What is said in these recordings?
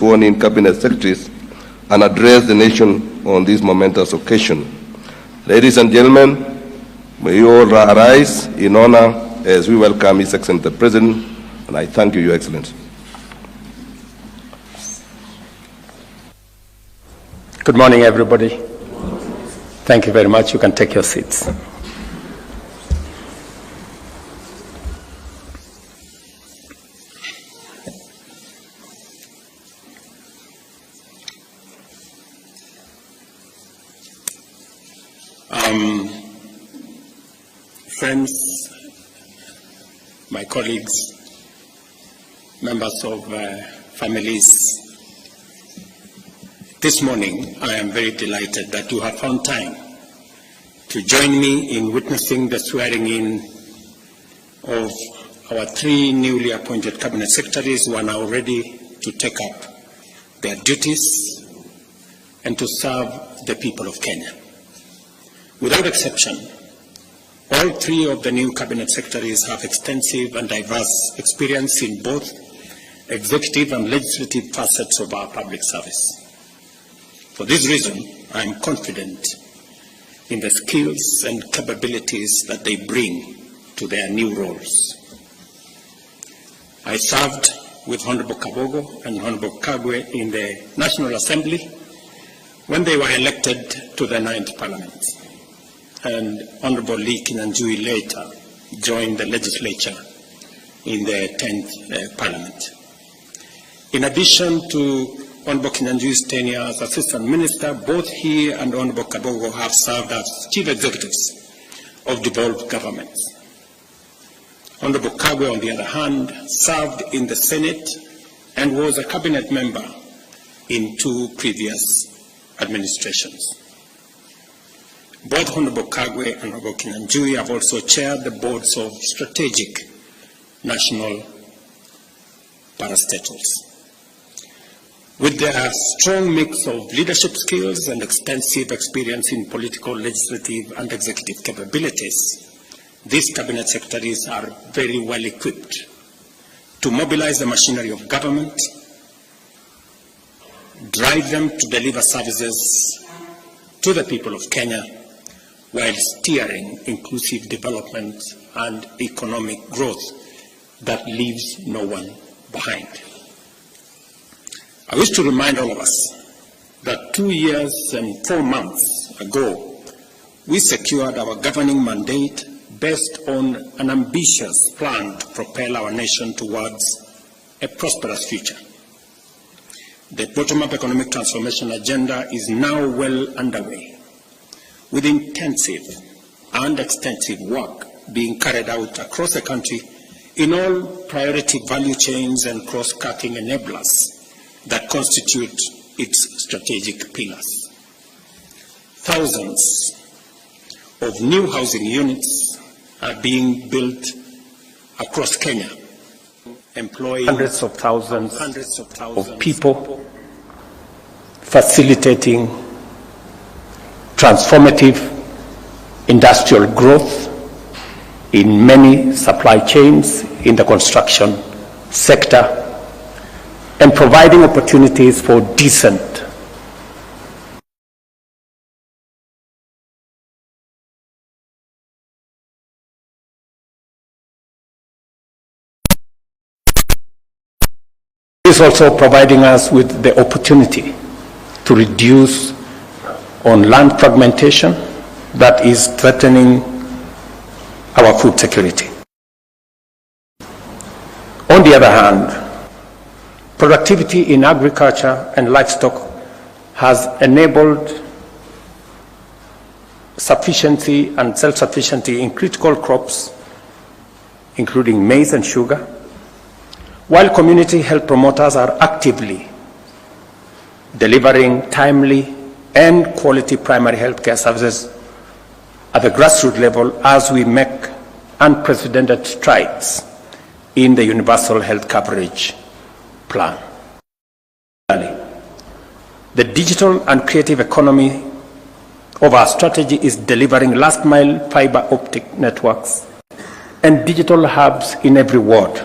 sworn-in cabinet secretaries and address the nation on this momentous occasion. Ladies and gentlemen, may you all rise in honor as we welcome His Excellency the President, and I thank you, Your Excellency. Good morning, everybody. Thank you very much. You can take your seats. Friends, my colleagues, members of families, this morning I am very delighted that you have found time to join me in witnessing the swearing-in of our 3 newly appointed cabinet secretaries who are now ready to take up their duties and to serve the people of Kenya. Without exception, all 3 of the new cabinet secretaries have extensive and diverse experience in both executive and legislative facets of our public service. For this reason, I am confident in the skills and capabilities that they bring to their new roles. I served with Honorable Kabogo and Honorable Kagwe in the National Assembly when they were elected to the 9th Parliament, and Honorable Kinyanjui later joined the legislature in the 10th Parliament. In addition to Honorable Kinyanjui's tenure as Assistant Minister, both he and Honorable Kabogo have served as Chief Executives of devolved governments. Honorable Kagwe, on the other hand, served in the Senate and was a cabinet member in 2 previous administrations. Both Honorable Kagwe and Honorable Kinyanjui have also chaired the boards of strategic national parastatals. With their strong mix of leadership skills and extensive experience in political, legislative, and executive capabilities, these cabinet secretaries are very well equipped to mobilize the machinery of government, drive them to deliver services to the people of Kenya, while steering inclusive development and economic growth that leaves no one behind. I wish to remind all of us that 2 years and 4 months ago, we secured our governing mandate based on an ambitious plan to propel our nation towards a prosperous future. The bottom-up economic transformation agenda is now well underway, with intensive and extensive work being carried out across the country in all priority value chains and cross-cutting enablers that constitute its strategic pillars. Thousands of new housing units are being built across Kenya, employing hundreds of thousands of people, facilitating transformative industrial growth in many supply chains in the construction sector, and providing opportunities for decent is also providing us with the opportunity to reduce on land fragmentation that is threatening our food security. On the other hand, productivity in agriculture and livestock has enabled sufficiency and self-sufficiency in critical crops, including maize and sugar, while community health promoters are actively delivering timely and quality primary health care services at the grassroots level as we make unprecedented strides in the universal health coverage plan. The digital and creative economy of our strategy is delivering last-mile fiber optic networks and digital hubs in every ward,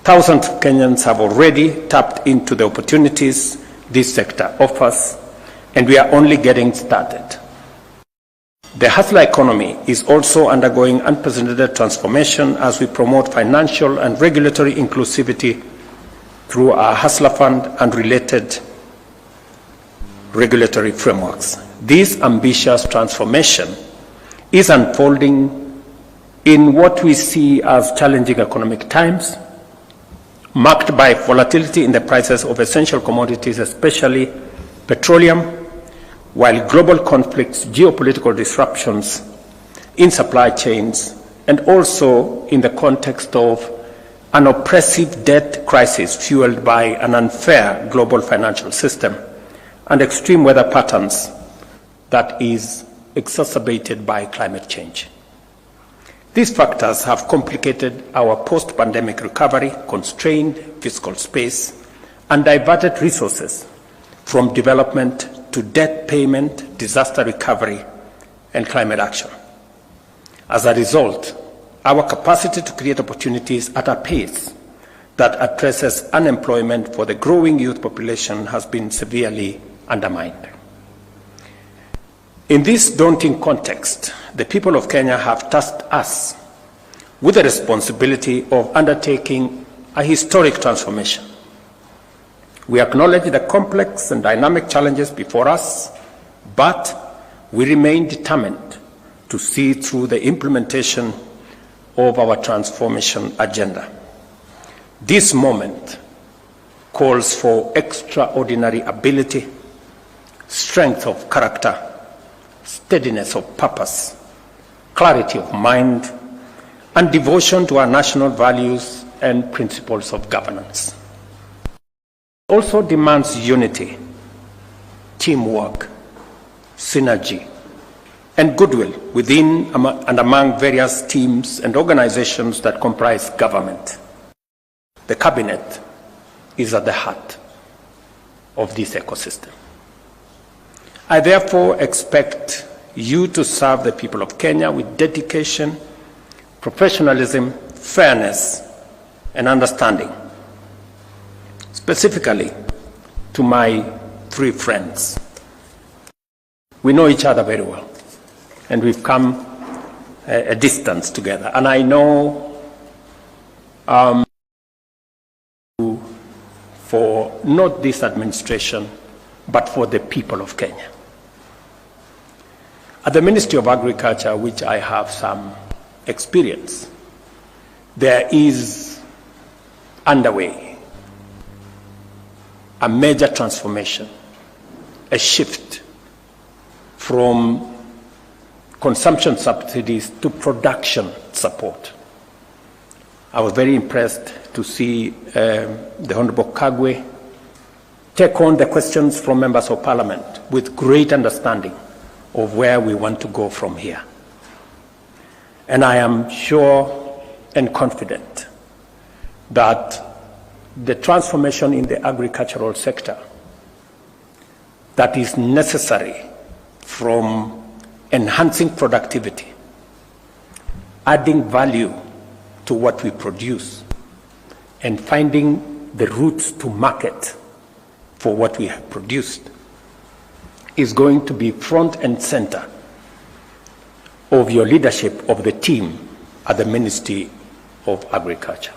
Thousands of Kenyans have already tapped into the opportunities this sector offers, and we are only getting started. The hustler economy is also undergoing unprecedented transformation as we promote financial and regulatory inclusivity through our Hustler Fund and related regulatory frameworks. This ambitious transformation is unfolding in what we see as challenging economic times, marked by volatility in the prices of essential commodities, especially petroleum, while global conflicts, geopolitical disruptions in supply chains, and also in the context of an oppressive debt crisis fueled by an unfair global financial system and extreme weather patterns that is exacerbated by climate change. These factors have complicated our post-pandemic recovery, constrained fiscal space, and diverted resources from development to debt payment, disaster recovery, and climate action. As a result, our capacity to create opportunities at a pace that addresses unemployment for the growing youth population has been severely undermined. In this daunting context, the people of Kenya have tasked us with the responsibility of undertaking a historic transformation. We acknowledge the complex and dynamic challenges before us, but we remain determined to see through the implementation of our transformation agenda. This moment calls for extraordinary ability, strength of character, steadiness of purpose, clarity of mind, and devotion to our national values and principles of governance. It also demands unity, teamwork, synergy, and goodwill within and among various teams and organizations that comprise government. The cabinet is at the heart of this ecosystem. I therefore expect you to serve the people of Kenya with dedication, professionalism, fairness, and understanding. Specifically to my three friends. We know each other very well, and we've come a distance together. And I know for not this administration, but for the people of Kenya. At the Ministry of Agriculture, which I have some experience, there is underway a major transformation, a shift from consumption subsidies to production support. I was very impressed to see the Honorable Kagwe take on the questions from members of parliament with great understanding of where we want to go from here. And I am sure and confident that the transformation in the agricultural sector that is necessary from enhancing productivity, adding value to what we produce, and finding the routes to market for what we have produced is going to be front and center of your leadership of the team at the Ministry of Agriculture.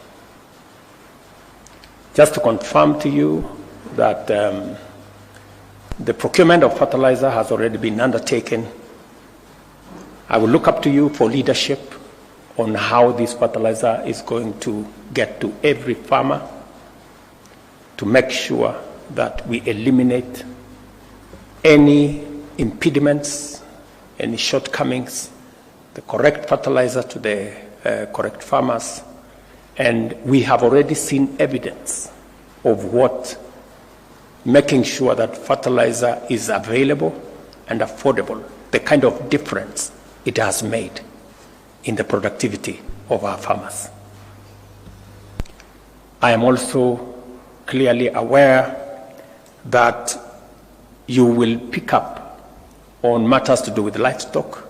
Just to confirm to you that the procurement of fertilizer has already been undertaken. I will look up to you for leadership on how this fertilizer is going to get to every farmer to make sure that we eliminate any impediments, any shortcomings, the correct fertilizer to the correct farmers. And we have already seen evidence of what making sure that fertilizer is available and affordable, the kind of difference it has made in the productivity of our farmers. I am also clearly aware that you will pick up on matters to do with livestock.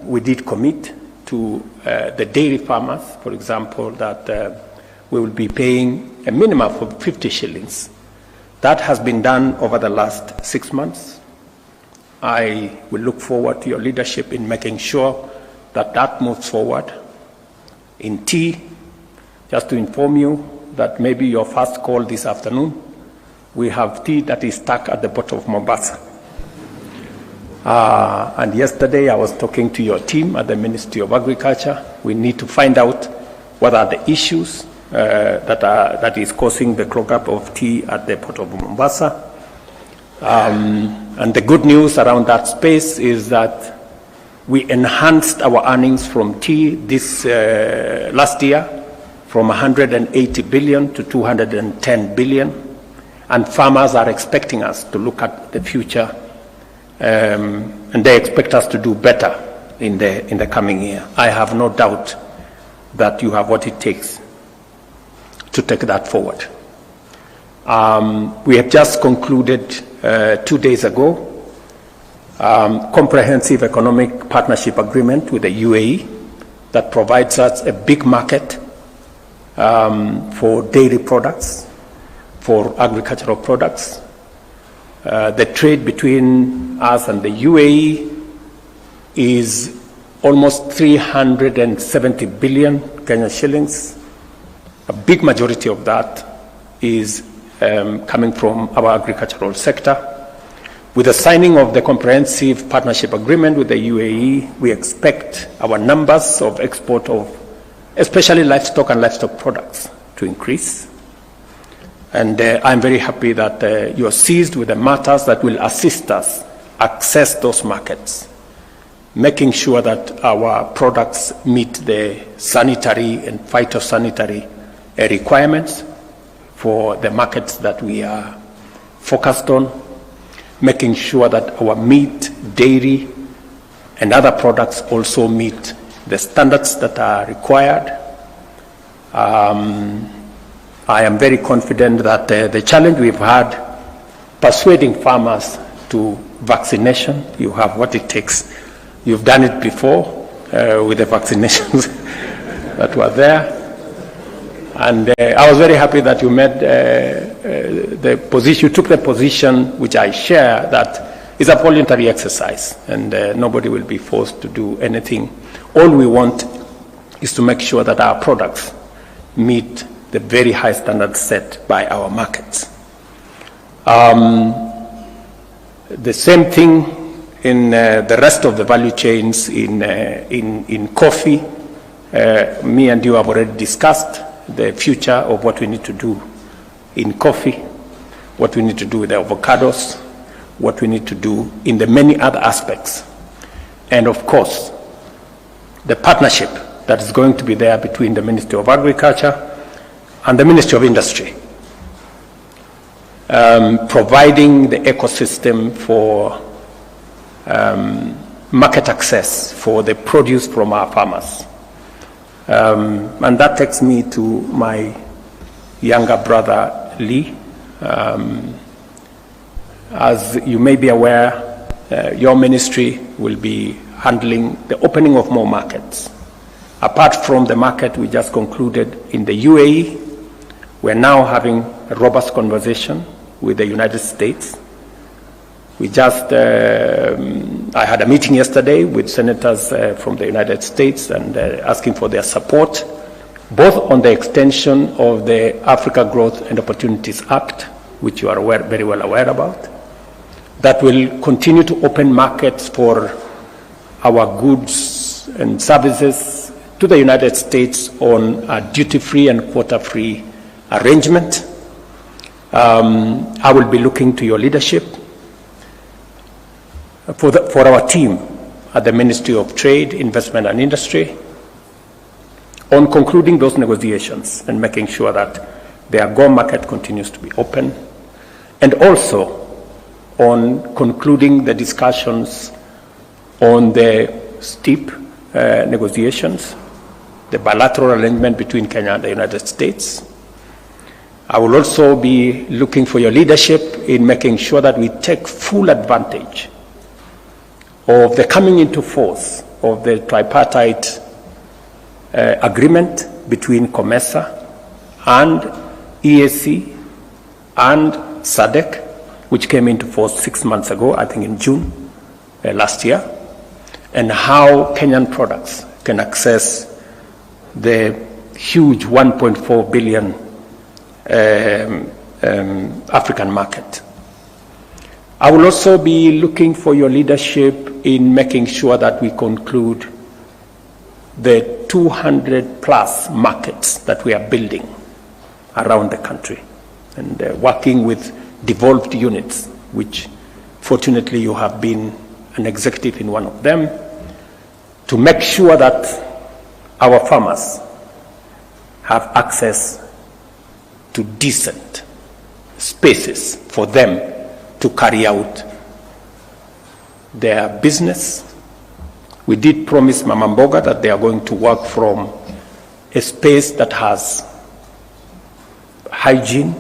We did commit to the dairy farmers, for example, that we will be paying a minimum of 50 shillings. That has been done over the last 6 months. I will look forward to your leadership in making sure that that moves forward. In tea, just to inform you that maybe your first call this afternoon, we have tea that is stuck at the bottom of Mombasa. And yesterday I was talking to your team at the Ministry of Agriculture. We need to find out what are the issues that is causing the clog-up of tea at the port of Mombasa. And the good news around that space is that we enhanced our earnings from tea this last year from 180 billion to 210 billion. And farmers are expecting us to look at the future, and they expect us to do better in the coming year. I have no doubt that you have what it takes to take that forward. We have just concluded 2 days ago comprehensive economic partnership agreement with the UAE that provides us a big market for dairy products, for agricultural products. The trade between us and the UAE is almost 370 billion Kenyan shillings. A big majority of that is coming from our agricultural sector. With the signing of the comprehensive partnership agreement with the UAE, we expect our numbers of export of especially livestock and livestock products to increase. And I'm very happy that you are seized with the matters that will assist us access those markets, making sure that our products meet the sanitary and phytosanitary requirements for the markets that we are focused on, making sure that our meat, dairy, and other products also meet the standards that are required. I am very confident that the challenge we've had persuading farmers to vaccination, you have what it takes. You've done it before with the vaccinations that were there. And I was very happy that you made the position, you took the position which I share, that it's a voluntary exercise and nobody will be forced to do anything. All we want is to make sure that our products meet the very high standards set by our markets. The same thing in the rest of the value chains in coffee. Me and you have already discussed the future of what we need to do in coffee, what we need to do with the avocados, what we need to do in the many other aspects. And of course, the partnership that is going to be there between the Ministry of Agriculture and the Ministry of Industry, providing the ecosystem for market access for the produce from our farmers. And that takes me to my younger brother, Lee. As you may be aware, your ministry will be handling the opening of more markets. Apart from the market we just concluded in the UAE, we're now having a robust conversation with the United States. We just, I had a meeting yesterday with senators from the United States and asking for their support, both on the extension of the Africa Growth and Opportunities Act, which you are very well aware about, that will continue to open markets for our goods and services to the United States on a duty-free and quota-free arrangement. I will be looking to your leadership for our team at the Ministry of Trade, Investment and Industry on concluding those negotiations and making sure that the AGOA market continues to be open, and also on concluding the discussions on the STEEP negotiations, the bilateral arrangement between Kenya and the United States. I will also be looking for your leadership in making sure that we take full advantage of the coming into force of the tripartite agreement between COMESA and EAC and SADC, which came into force 6 months ago, I think in June last year, and how Kenyan products can access the huge 1.4 billion African market. I will also be looking for your leadership in making sure that we conclude the 200 plus markets that we are building around the country, and working with devolved units, which fortunately you have been an executive in one of them, to make sure that our farmers have access to decent spaces for them to carry out their business. We did promise Mama Mboga that they are going to work from a space that has hygiene,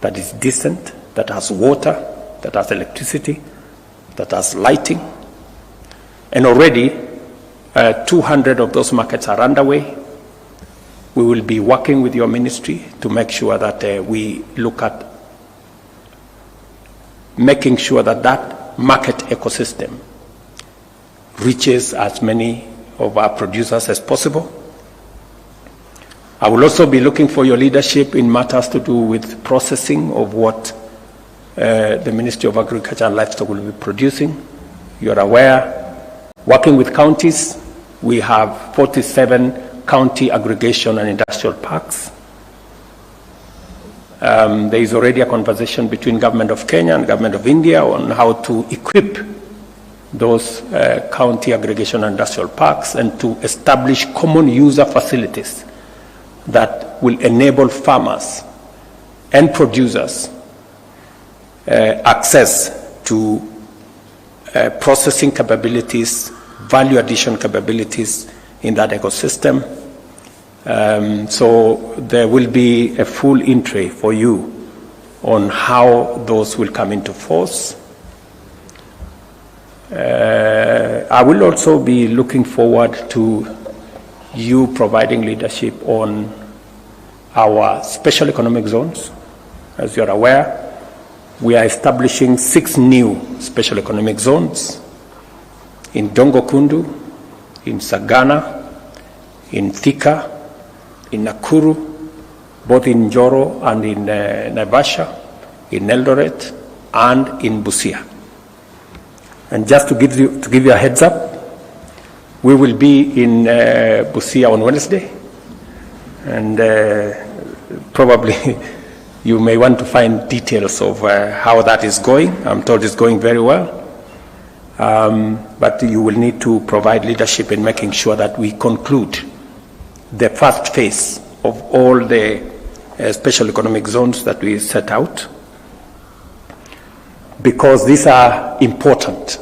that is decent, that has water, that has electricity, that has lighting. And already 200 of those markets are underway. We will be working with your ministry to make sure that we look at making sure that that market ecosystem reaches as many of our producers as possible. I will also be looking for your leadership in matters to do with processing of what the Ministry of Agriculture and Livestock will be producing. You're aware, working with counties, we have 47 county aggregation and industrial parks. There is already a conversation between Government of Kenya and Government of India on how to equip those county aggregation and industrial parks and to establish common user facilities that will enable farmers and producers access to processing capabilities, value addition capabilities in that ecosystem. So there will be a full entry for you on how those will come into force. I will also be looking forward to you providing leadership on our special economic zones. As you're aware, we are establishing 6 new special economic zones in Dongo Kundu, in Sagana, in Thika, in Nakuru, both in Njoro and in Naivasha, in Eldoret, and in Busia. And just to give you a heads up, we will be in Busia on Wednesday, and probably you may want to find details of how that is going. I'm told it's going very well, but you will need to provide leadership in making sure that we conclude the first phase of all the special economic zones that we set out, because these are important